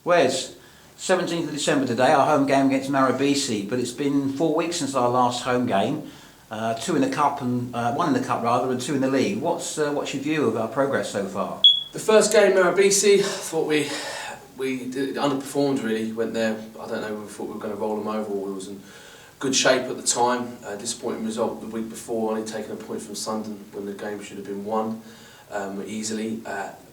Wes, 17th of December today, our home game against Marabese, but it's been 4 weeks since our last home game. Two in the cup and one in the cup rather, and two in the league. What's your view of our progress so far? The first game, Marabese, I thought we underperformed really. Went there, I don't know, we thought we were going to roll them over. We was in good shape at the time. Disappointing result the week before, only taking a point from Sunderland when the game should have been won easily.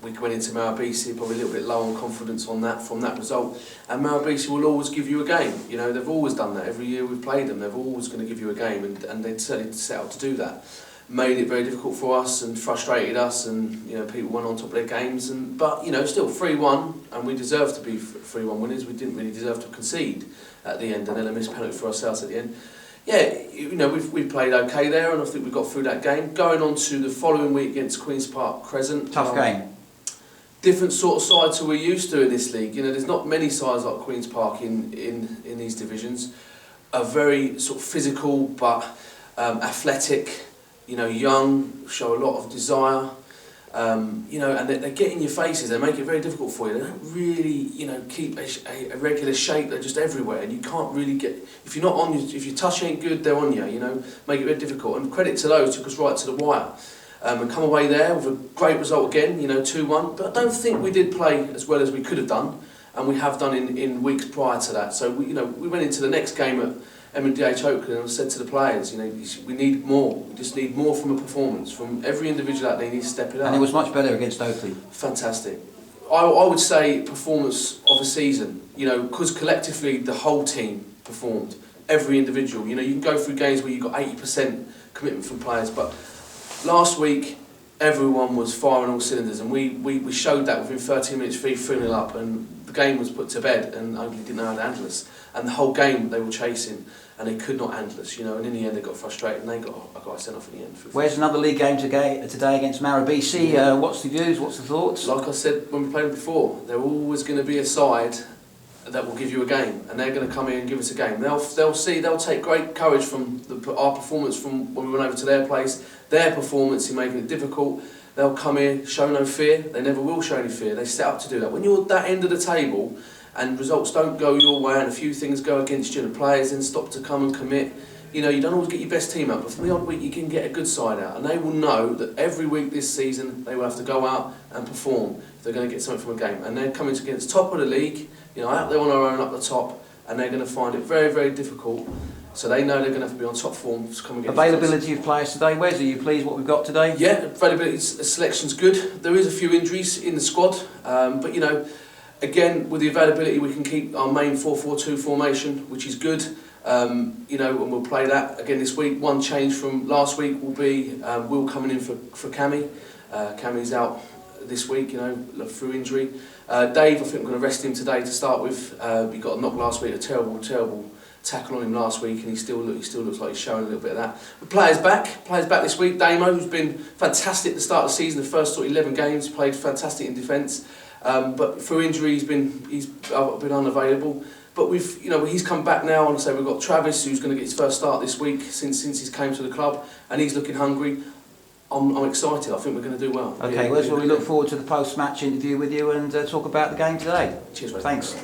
We went into Marabese probably a little bit low on confidence on that from that result. And Marabese will always give you a game. You know, they've always done that. Every year we've played them, they're always going to give you a game, and they certainly set out to do that. Made it very difficult for us and frustrated us, and you know, people went on top of their games. But you know, still 3-1, and we deserved to be 3-1 winners. We didn't really deserve to concede at the end, and then a missed penalty for ourselves at the end. Yeah, you know, we played okay there, and I think we got through that game. Going on to the following week against Queen's Park Crescent. Tough game. Different sort of side to we're used to in this league. You know, there's not many sides like Queen's Park in these divisions. Are very sort of physical but athletic. You know, young, show a lot of desire. You know, and they get in your faces. They make it very difficult for you. They don't really, you know, keep a regular shape. They're just everywhere, and you can't really get. If you're not on, if your touch ain't good, they're on you. You know, make it very difficult. And credit to those took us right to the wire, and come away there with a great result again. You know, 2-1. But I don't think we did play as well as we could have done, and we have done in weeks prior to that. So we went into the next game at M&DH Oakland and said to the players, you know, we need more. We just need more from a performance from every individual out there. Needs to step it up. And it was much better against Oakley. Fantastic. I would say performance of a season. You know, because collectively the whole team performed. Every individual. You know, you can go through games where you got 80% commitment from players, but last week everyone was firing all cylinders, and we showed that within 13 minutes, 3-0 up, and the game was put to bed, and Oakley didn't know how to handle us. And the whole game they were chasing, and they could not handle us, you know. And in the end, they got frustrated, and they got sent off in the end. Where's another league game today against Marabese? What's the views? What's the thoughts? Like I said when we played them before, they're always going to be a side that will give you a game, and they're going to come in and give us a game. They'll take great courage from our performance from when we went over to their place, their performance in making it difficult. They'll come in, show no fear. They never will show any fear. They set up to do that. When you're at that end of the table, and results don't go your way, and a few things go against you, and the players then stop to come and commit. You know, you don't always get your best team out, but from the odd week you can get a good side out, and they will know that every week this season they will have to go out and perform if they're going to get something from a game. And they're coming against top of the league, you know, out there on our own up the top, and they're going to find it very, very difficult. So they know they're going to have to be on top form to come against. Availability of players today, Wes, are you pleased what we've got today? Yeah, availability selection's good. There is a few injuries in the squad, but you know. Again, with the availability, we can keep our main 4-4-2 formation, which is good. You know, and we'll play that again this week. One change from last week will be Will coming in for Cammy. Cammy's out this week, you know, through injury. Dave, I think we're going to rest him today to start with. He got a knock last week, a terrible tackle on him last week, and he still looks like he's showing a little bit of that. But players back this week. Damo, who's been fantastic at the start of the season, the first sort of 11 games, played fantastic in defence. But through injury, he's been unavailable. But he's come back now, and so we've got Travis, who's going to get his first start this week since he's came to the club, and he's looking hungry. I'm excited. I think we're going to do well. Okay, well, we look forward to the post-match interview with you and talk about the game today. Cheers, mate. Thanks.